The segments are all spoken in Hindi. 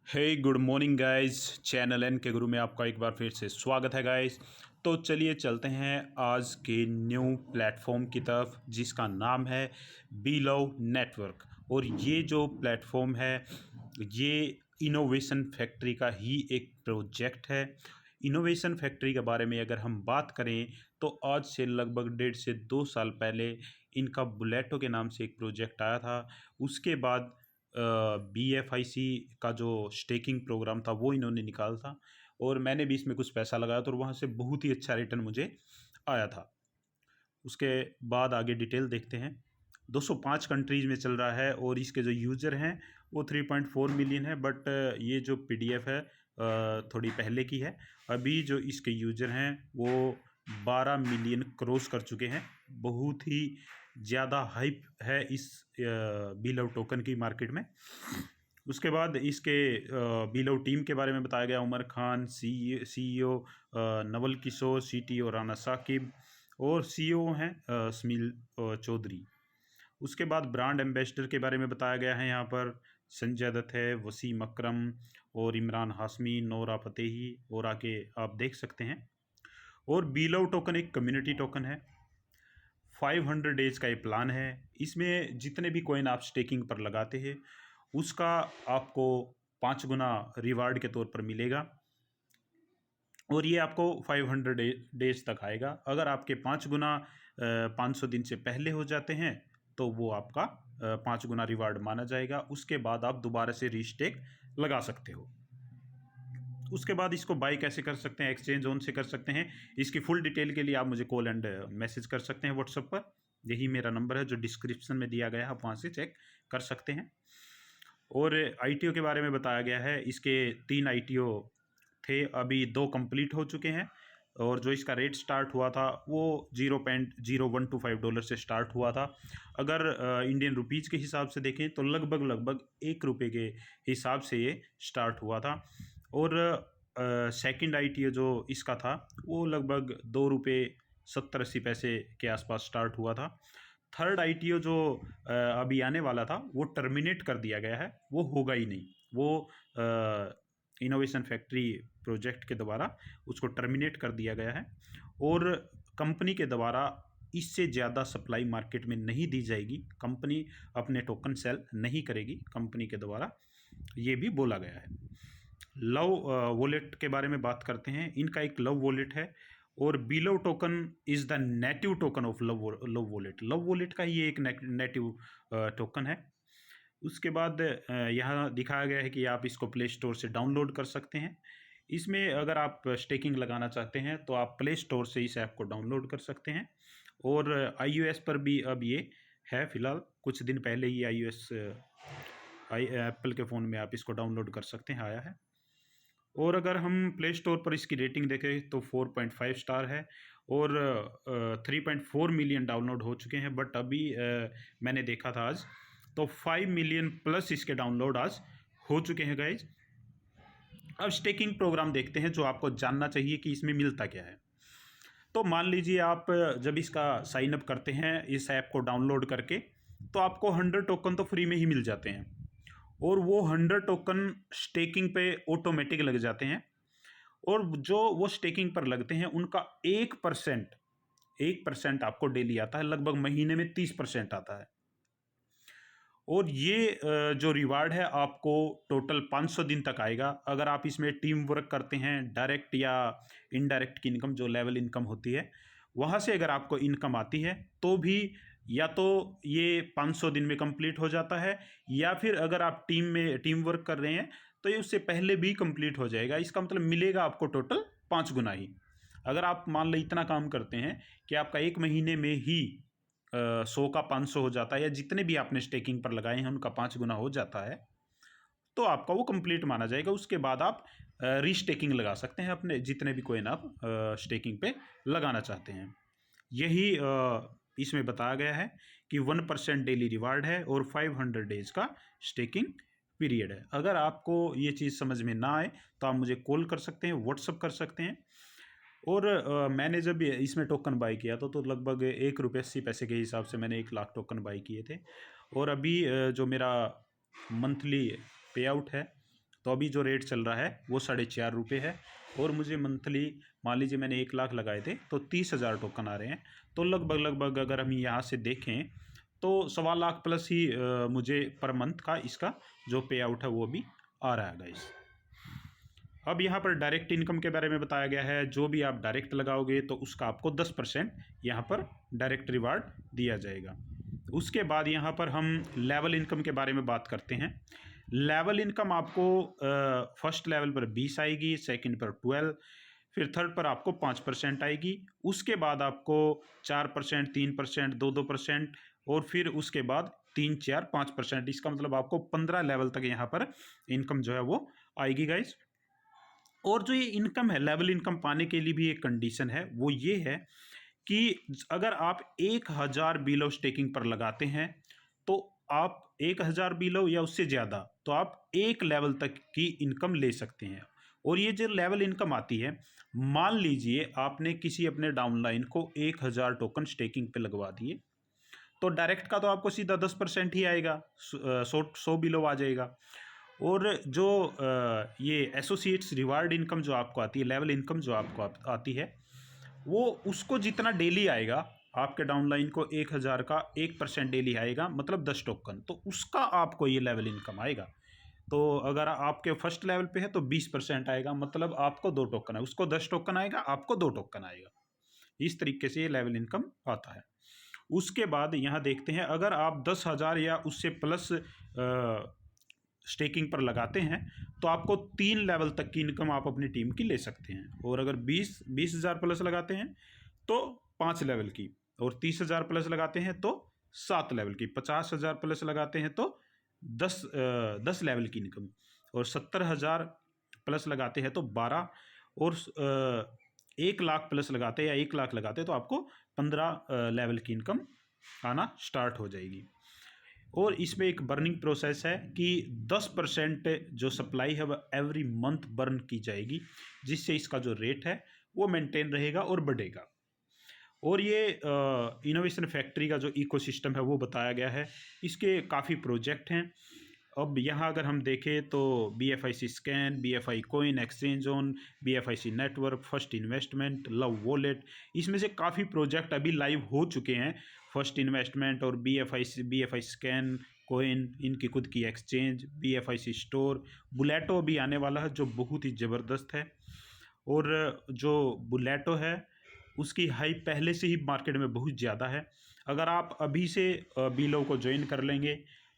हे good morning guys. Channel N K Guru में आपका एक बार फिर से स्वागत है गाइस। तो चलिए चलते हैं आज के न्यू प्लेटफॉर्म की तरफ जिसका नाम है बीलव नेटवर्क। और ये जो प्लेटफॉर्म है ये इनोवेशन फैक्ट्री का ही एक प्रोजेक्ट है। इनोवेशन फैक्ट्री के बारे में अगर हम बात करें तो आज से लगभग 1.5 से 2 साल पहले इनका बुलेटो के नाम से एक प्रोजेक्ट आया था। उसके बाद BFIC का जो स्टेकिंग प्रोग्राम था वो इन्होंने निकाला था और मैंने भी इसमें कुछ पैसा लगाया था और वहाँ से बहुत ही अच्छा रिटर्न मुझे आया था। उसके बाद आगे डिटेल देखते हैं। 205 कंट्रीज़ में चल रहा है और इसके जो यूज़र हैं वो 3.4 मिलियन है। बट ये जो PDF है थोड़ी पहले की है। अभी जो इसके यूज़र हैं वो 12 मिलियन क्रॉस कर चुके हैं। बहुत ही ज़्यादा हाइप है इस बीलव टोकन की मार्केट में। उसके बाद इसके बीलव टीम के बारे में बताया गया। उमर खान CEO, नवल किशोर CTO राना साकिब और CEO हैं स्मिल चौधरी। उसके बाद ब्रांड एम्बेसडर के बारे में बताया गया है। यहाँ पर संजय दत्त है, वसीम अकरम और इमरान हाशमी, नोरा फतेही और आगे आप देख सकते हैं। और बीलव टोकन एक कम्युनिटी टोकन है। 500 डेज का ये प्लान है। इसमें जितने भी कॉइन आप स्टेकिंग पर लगाते हैं उसका आपको 5 गुना रिवार्ड के तौर पर मिलेगा और ये आपको 500 डेज तक आएगा। अगर आपके 5 गुना 500 दिन से पहले हो जाते हैं तो वो आपका 5 गुना रिवार्ड माना जाएगा। उसके बाद आप दोबारा से रीस्टेक लगा सकते हो। उसके बाद इसको बाय कैसे कर सकते हैं, एक्सचेंज ऑन से कर सकते हैं। इसकी फुल डिटेल के लिए आप मुझे कॉल एंड मैसेज कर सकते हैं व्हाट्सएप पर। यही मेरा नंबर है जो डिस्क्रिप्शन में दिया गया है, आप वहाँ से चेक कर सकते हैं। और ITO के बारे में बताया गया है। इसके 3 ITO थे, अभी 2 कंप्लीट हो चुके हैं और जो इसका रेट स्टार्ट हुआ था वो $0.0125 से स्टार्ट हुआ था। अगर इंडियन रुपीज़ के हिसाब से देखें तो लगभग ₹1 के हिसाब से ये स्टार्ट हुआ था। और सेकंड ITO जो इसका था वो लगभग ₹2.70-80 के आसपास स्टार्ट हुआ था। थर्ड ITO जो अभी आने वाला था वो टर्मिनेट कर दिया गया है, वो होगा ही नहीं। वो इनोवेशन फैक्ट्री प्रोजेक्ट के द्वारा उसको टर्मिनेट कर दिया गया है और कंपनी के द्वारा इससे ज़्यादा सप्लाई मार्केट में नहीं दी जाएगी। कंपनी अपने टोकन सेल नहीं करेगी कंपनी के द्वारा, ये भी बोला गया है। लव वॉलेट के बारे में बात करते हैं। इनका एक लव वॉलेट है और बीलव token is the native token of love wallet. Love wallet का ही एक नेटिव टोकन है। उसके बाद यहाँ दिखाया गया है कि आप इसको प्ले स्टोर से डाउनलोड कर सकते हैं। इसमें अगर आप स्टेकिंग लगाना चाहते हैं तो आप प्ले स्टोर से इस ऐप को डाउनलोड कर सकते हैं और iOS पर भी अब ये है फ़िलहाल। कुछ दिन पहले ही एप्पल के फ़ोन में आप इसको डाउनलोड कर सकते हैं, आया है। और अगर हम प्ले स्टोर पर इसकी रेटिंग देखें तो 4.5 स्टार है और 3.4 मिलियन डाउनलोड हो चुके हैं। बट अभी मैंने देखा था आज तो 5 मिलियन प्लस इसके डाउनलोड आज हो चुके हैं गाइज। अब स्टेकिंग प्रोग्राम देखते हैं जो आपको जानना चाहिए कि इसमें मिलता क्या है। तो मान लीजिए आप जब इसका साइन अप करते हैं इस ऐप को डाउनलोड करके तो आपको 100 टोकन तो फ्री में ही मिल जाते हैं और वो 100 टोकन स्टेकिंग पे ऑटोमेटिक लग जाते हैं। और जो वो स्टेकिंग पर लगते हैं उनका 1% आपको डेली आता है, लगभग महीने में 30% आता है। और ये जो रिवार्ड है आपको टोटल 500 दिन तक आएगा। अगर आप इसमें टीम वर्क करते हैं, डायरेक्ट या इनडायरेक्ट की इनकम जो लेवल इनकम होती है वहाँ से अगर आपको इनकम आती है तो भी या तो ये 500 दिन में कंप्लीट हो जाता है या फिर अगर आप टीम वर्क कर रहे हैं तो ये उससे पहले भी कंप्लीट हो जाएगा। इसका मतलब मिलेगा आपको टोटल 5 गुना ही। अगर आप मान लो इतना काम करते हैं कि आपका 1 महीने में ही 100 का 500 हो जाता है या जितने भी आपने स्टेकिंग पर लगाए हैं उनका 5 गुना हो जाता है तो आपका वो कंप्लीट माना जाएगा। उसके बाद आप रीस्टेकिंग लगा सकते हैं अपने जितने भी कॉइन आप स्टेकिंग पे लगाना चाहते हैं। यही इसमें बताया गया है कि 1% डेली रिवार्ड है और 500 डेज का स्टेकिंग पीरियड है। अगर आपको ये चीज़ समझ में ना आए तो आप मुझे कॉल कर सकते हैं, व्हाट्सअप कर सकते हैं। और मैंने जब इसमें टोकन बाई किया तो लगभग ₹1.80 के हिसाब से मैंने 1 लाख टोकन बाई किए थे। और अभी जो मेरा मंथली पे आउट है तो अभी जो रेट चल रहा है वो 4.5 रुपये है। और मुझे मंथली मान लीजिए मैंने 1 लाख लगाए थे तो 30,000 टोकन आ रहे हैं। तो लगभग अगर हम यहाँ से देखें तो 1.25 लाख प्लस ही मुझे पर मंथ का इसका जो पे आउट है वो भी आ रहा है गाइस। अब यहाँ पर डायरेक्ट इनकम के बारे में बताया गया है। जो भी आप डायरेक्ट लगाओगे तो उसका आपको 10% यहाँ पर डायरेक्ट रिवार्ड दिया जाएगा। उसके बाद यहाँ पर हम लेवल इनकम के बारे में बात करते हैं। लेवल इनकम आपको फर्स्ट लेवल पर 20 आएगी, सेकंड पर 12, फिर थर्ड पर आपको 5% आएगी। उसके बाद आपको 4%, 3%, 2% और फिर उसके बाद 3, 4, 5%। इसका मतलब आपको 15 लेवल तक यहाँ पर इनकम जो है वो आएगी गाइस। और जो ये इनकम है, लेवल इनकम पाने के लिए भी एक कंडीशन है, वो ये है कि अगर आप 1000 बिलो स्टेकिंग पर लगाते हैं तो आप 1000 बिलो या उससे ज़्यादा तो आप 1 लेवल तक की इनकम ले सकते हैं। और ये जो लेवल इनकम आती है, मान लीजिए आपने किसी अपने डाउनलाइन को 1000 टोकन स्टेकिंग पे लगवा दिए, तो डायरेक्ट का तो आपको सीधा 10% ही आएगा, 100 बिलो आ जाएगा। और जो ये एसोसिएट्स रिवार्ड इनकम जो आपको आती है, लेवल इनकम जो आपको आती है, वो उसको जितना डेली आएगा, आपके डाउनलाइन को 1000 का 1% डेली आएगा, मतलब 10 टोकन, तो उसका आपको ये लेवल इनकम आएगा। तो अगर आपके फर्स्ट लेवल पे है तो 20% आएगा, मतलब आपको 2 टोकन है, उसको 10 टोकन आएगा, आपको 2 टोकन आएगा। इस तरीके से ये लेवल इनकम आता है। उसके बाद यहाँ देखते हैं, अगर आप 10,000 या उससे प्लस स्टेकिंग पर लगाते हैं तो आपको 3 लेवल तक की इनकम आप अपनी टीम की ले सकते हैं। और अगर 20,000 प्लस लगाते हैं तो 5 लेवल की, और 30,000 प्लस लगाते हैं तो 7 लेवल की, 50,000 प्लस लगाते हैं तो 10 लेवल की इनकम, और 70,000 प्लस लगाते हैं तो 12, और 1 लाख प्लस लगाते हैं या 1 लाख लगाते हैं तो आपको 15 लेवल की इनकम आना स्टार्ट हो जाएगी। और इसमें एक बर्निंग प्रोसेस है कि 10% जो सप्लाई है वह एवरी मंथ बर्न की जाएगी, जिससे इसका जो रेट है वो मेंटेन रहेगा और बढ़ेगा। और ये इनोवेशन फैक्ट्री का जो इकोसिस्टम है वो बताया गया है। इसके काफ़ी प्रोजेक्ट हैं। अब यहाँ अगर हम देखें तो BFIC scan, BFI coin, exchange on, BFIC network, first investment, love wallet, इसमें से काफ़ी प्रोजेक्ट अभी लाइव हो चुके हैं। फर्स्ट इन्वेस्टमेंट और BFI स्कैन, कोइन, इनकी खुद की एक्सचेंज, BFIC स्टोर, बुलेटो भी आने वाला है जो बहुत ही ज़बरदस्त है। और जो बुलेटो है उसकी हाइप पहले से ही मार्केट में बहुत ज़्यादा है। अगर आप अभी से बीलो को ज्वाइन कर लेंगे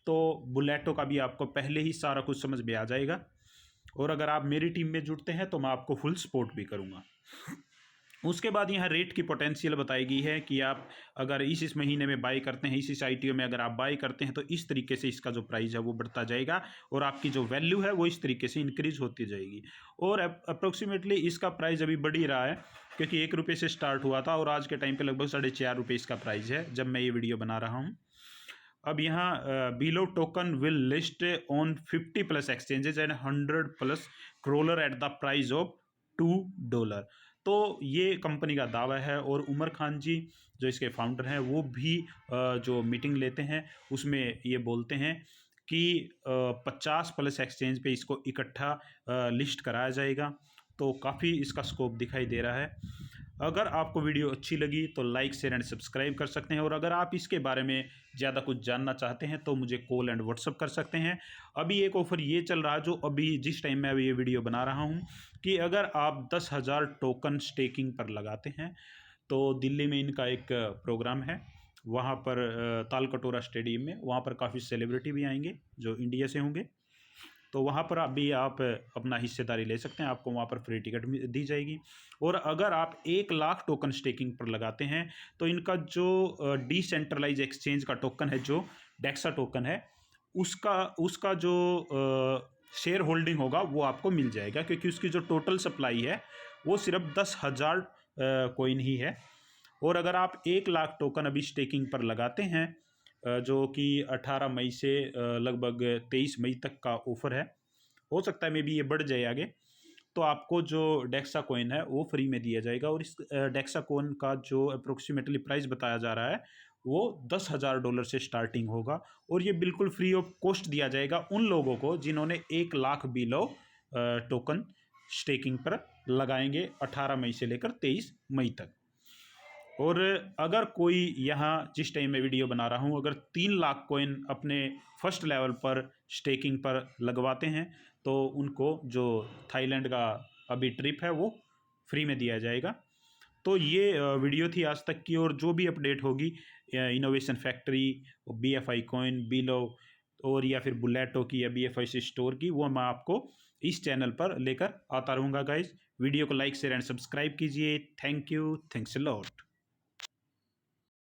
तो बुलेटो का भी आपको पहले ही सारा कुछ समझ में आ जाएगा। और अगर आप मेरी टीम में जुड़ते हैं तो मैं आपको फुल सपोर्ट भी करूँगा। उसके बाद यहाँ रेट की पोटेंशियल बताई गई है कि आप अगर इस महीने में बाई करते हैं, इस ITO में अगर आप बाई करते हैं तो इस तरीके से इसका जो प्राइस है वो बढ़ता जाएगा, और आपकी जो वैल्यू है वो इस तरीके से इंक्रीज होती जाएगी। और अप्रोक्सीमेटली इसका प्राइस अभी बढ़ ही रहा है, क्योंकि 1 रुपये से स्टार्ट हुआ था और आज के टाइम पे लगभग 4.5 रुपये इसका प्राइस है जब मैं ये वीडियो बना रहा हूँ। अब यहाँ below token will list on 50 plus exchanges and 100 plus crawler at the price of $2। तो ये कंपनी का दावा है। और उमर खान जी जो इसके फाउंडर हैं वो भी जो मीटिंग लेते हैं उसमें ये बोलते हैं कि 50 प्लस एक्सचेंज पे इसको इकट्ठा लिस्ट कराया जाएगा। तो काफ़ी इसका स्कोप दिखाई दे रहा है। अगर आपको वीडियो अच्छी लगी तो लाइक, शेयर एंड सब्सक्राइब कर सकते हैं। और अगर आप इसके बारे में ज़्यादा कुछ जानना चाहते हैं तो मुझे कॉल एंड व्हाट्सअप कर सकते हैं। अभी एक ऑफ़र ये चल रहा है जो अभी जिस टाइम मैं अभी ये वीडियो बना रहा हूँ, कि अगर आप 10,000 टोकन स्टेकिंग पर लगाते हैं तो दिल्ली में इनका एक प्रोग्राम है, वहाँ पर तालकटोरा स्टेडियम में, वहाँ पर काफ़ी सेलिब्रिटी भी आएंगे जो इंडिया से होंगे। तो वहाँ पर अभी आप अपना हिस्सेदारी ले सकते हैं, आपको वहाँ पर फ्री टिकट दी जाएगी। और अगर आप 1 लाख टोकन स्टेकिंग पर लगाते हैं तो इनका जो डिसेंट्रलाइज एक्सचेंज का टोकन है, जो डेक्सा टोकन है, उसका जो शेयर होल्डिंग होगा वो आपको मिल जाएगा, क्योंकि उसकी जो टोटल सप्लाई है वो सिर्फ 10,000 कोइन ही है। और अगर आप 1 लाख टोकन अभी स्टेकिंग पर लगाते हैं, जो कि 18 मई से लगभग 23 मई तक का ऑफ़र है, हो सकता है मे बी ये बढ़ जाए आगे, तो आपको जो डेक्सा कॉइन है वो फ्री में दिया जाएगा। और इस डेक्सा कॉइन का जो अप्रोक्सीमेटली प्राइस बताया जा रहा है वो $10,000 से स्टार्टिंग होगा और ये बिल्कुल फ्री ऑफ कॉस्ट दिया जाएगा उन लोगों को जिन्होंने 1 लाख बिलो टोकन स्टेकिंग पर लगाएंगे 18 मई से लेकर 23 मई तक। और अगर कोई यहाँ जिस टाइम मैं वीडियो बना रहा हूँ अगर 3 लाख कॉइन अपने फर्स्ट लेवल पर स्टेकिंग पर लगवाते हैं तो उनको जो थाईलैंड का अभी ट्रिप है वो फ्री में दिया जाएगा। तो ये वीडियो थी आज तक की, और जो भी अपडेट होगी innovation factory, BFI coin, below और या फिर बुलेटो की या BFI स्टोर की, वो मैं आपको इस चैनल पर लेकर आता रहूँगा गाइज। वीडियो को लाइक शेयर एंड सब्सक्राइब कीजिए। Thank you, thanks a lot.